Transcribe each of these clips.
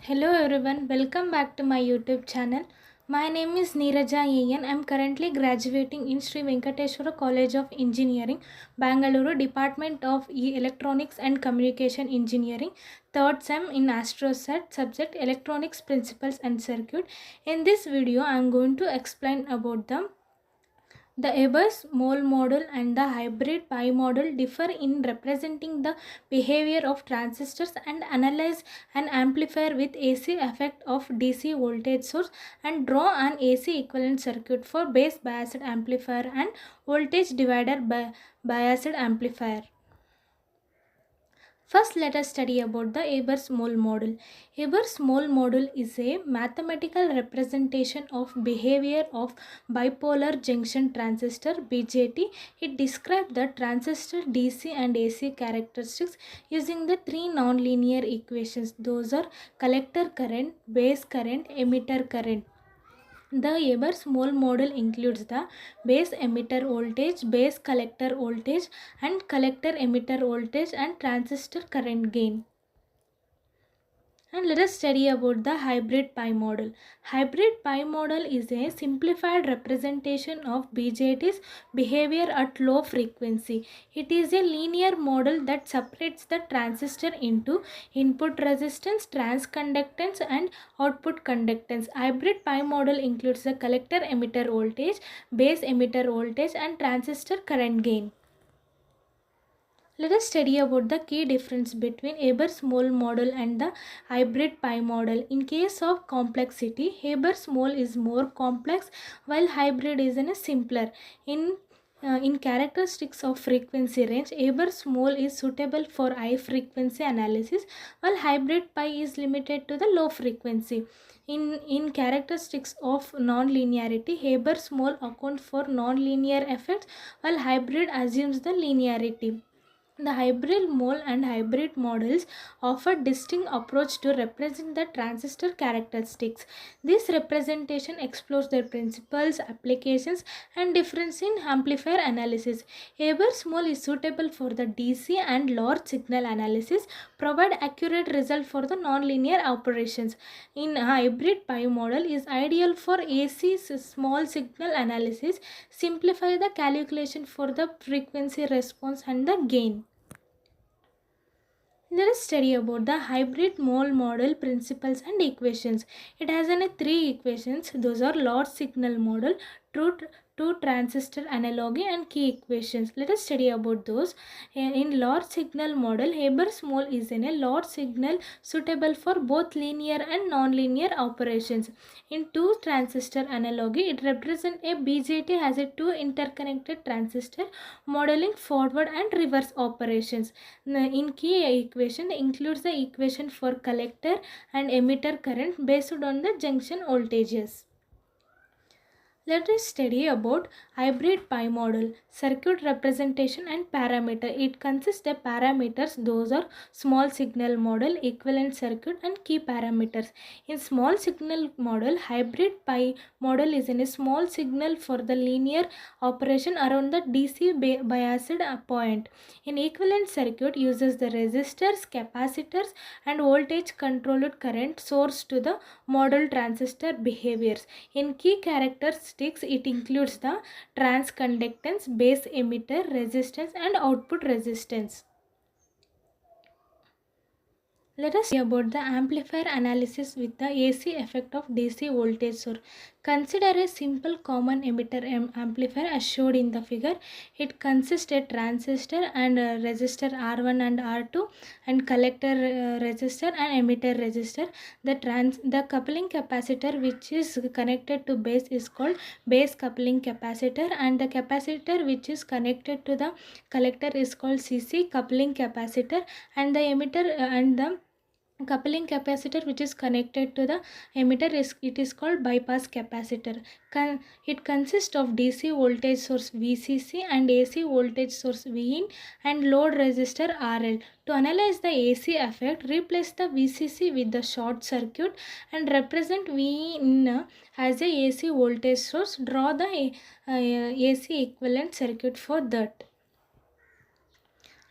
Hello everyone, welcome back to my YouTube channel. My name is Neeraja AN. I am currently graduating in Sri Venkateswara College of Engineering, Bangalore, Department of Electronics and Communication Engineering, third sem in AstroSat, subject Electronics Principles and Circuit. In this video, I am going to explain about the Ebers-Moll model and the hybrid pi model differ in representing the behavior of transistors and analyze an amplifier with AC effect of DC voltage source and draw an AC equivalent circuit for base biased amplifier and voltage divider biased amplifier. First, let us study about the Ebers-Moll model. Ebers-Moll model is a mathematical representation of behavior of bipolar junction transistor BJT. It describes the transistor DC and AC characteristics using the three nonlinear equations. Those are collector current, base current, emitter current. The Ebers-Moll model includes the base emitter voltage, base collector voltage and collector emitter voltage and transistor current gain. And let us study about the hybrid pi model. Hybrid pi model is a simplified representation of BJT's behavior at low frequency. It is a linear model that separates the transistor into input resistance, transconductance and output conductance. Hybrid pi model includes the collector emitter voltage, base emitter voltage and transistor current gain. Let us study about the key difference between Ebers-Moll model and the hybrid pi model. In case of complexity, Ebers-Moll is more complex while hybrid is simpler. In characteristics of frequency range, Ebers-Moll is suitable for high frequency analysis while hybrid pi is limited to the low frequency. In characteristics of non-linearity, Ebers-Moll accounts for non-linear effects while hybrid assumes the linearity. The hybrid mole and hybrid models offer distinct approach to represent the transistor characteristics. This representation explores their principles, applications and difference in amplifier analysis. Ebers-Moll is suitable for the DC and large signal analysis, provide accurate result for the nonlinear operations. In hybrid pi model is ideal for AC small signal analysis, simplify the calculation for the frequency response and the gain. Let us study about the hybrid Moll model principles and equations. It has three equations. Those are large signal model, two transistor analogy and key equations. Let us study about those. In large signal model, Ebers-Moll is a large signal suitable for both linear and nonlinear operations. In two transistor analogy, it represents a BJT as a two interconnected transistor modeling forward and reverse operations. In key equation includes the equation for collector and emitter current based on the junction voltages. Let us study about hybrid pi model, circuit representation and parameter. It consists of parameters. Those are small signal model, equivalent circuit and key parameters. In small signal model, hybrid pi model is in a small signal for the linear operation around the DC biased point. In equivalent circuit uses the resistors, capacitors and voltage controlled current source to the model transistor behaviors. In key characteristics, it includes the transconductance, base emitter resistance and output resistance. Let us see about the amplifier analysis with the AC effect of DC voltage source. Consider a simple common emitter amplifier as shown in the figure. It consists of a transistor and resistor R1 and R2 and collector resistor and emitter resistor. The coupling capacitor which is connected to base is called base coupling capacitor and the capacitor which is connected to the collector is called CC coupling capacitor and the emitter and the coupling capacitor which is connected to the emitter is called bypass capacitor. It consists of DC voltage source VCC and AC voltage source Vin and load resistor RL. To analyze the AC effect, replace the VCC with the short circuit and represent Vin as a AC voltage source. Draw the AC equivalent circuit for that.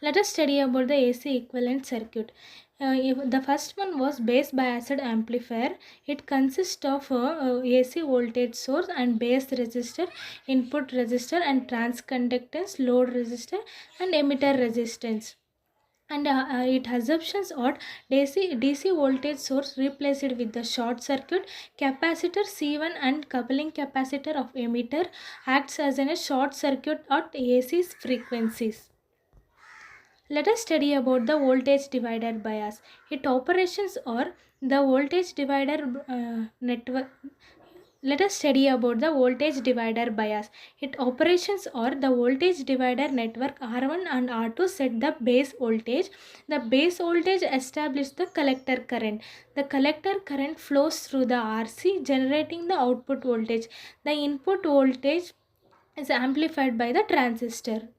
Let us study about the AC equivalent circuit. The first one was base biased amplifier. It consists of AC voltage source and base resistor, input resistor and transconductance, load resistor and emitter resistance. And it assumptions or DC voltage source replaced with the short circuit capacitor C1 and coupling capacitor of emitter acts as a short circuit at AC frequencies. Let us study about the voltage divider bias. Its operations are the voltage divider network. Let us study about the voltage divider bias. Its operations are the voltage divider network R1 and R2 set the base voltage. The base voltage establishes the collector current. The collector current flows through the RC generating the output voltage. The input voltage is amplified by the transistor.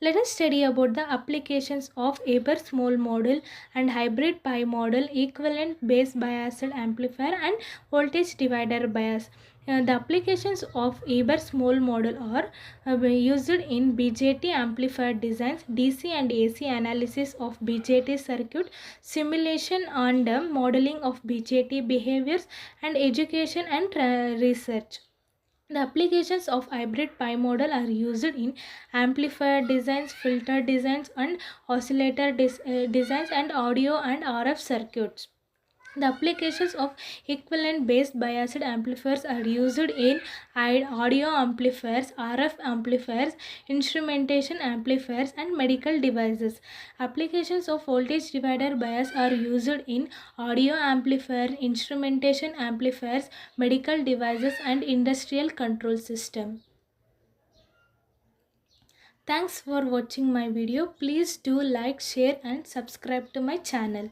Let us study about the applications of Ebers-Moll model and hybrid pi model, equivalent base biased amplifier and voltage divider bias. The applications of Ebers-Moll model are used in BJT amplifier designs, DC and AC analysis of BJT circuit, simulation and modeling of BJT behaviors, and education and research. The applications of hybrid pi model are used in amplifier designs, filter designs, and oscillator designs, and audio and RF circuits. The applications of equivalent base biased amplifiers are used in audio amplifiers, RF amplifiers, instrumentation amplifiers, and medical devices. Applications of voltage divider bias are used in audio amplifier, instrumentation amplifiers, medical devices, and industrial control system. Thanks for watching my video. Please do like, share, and subscribe to my channel.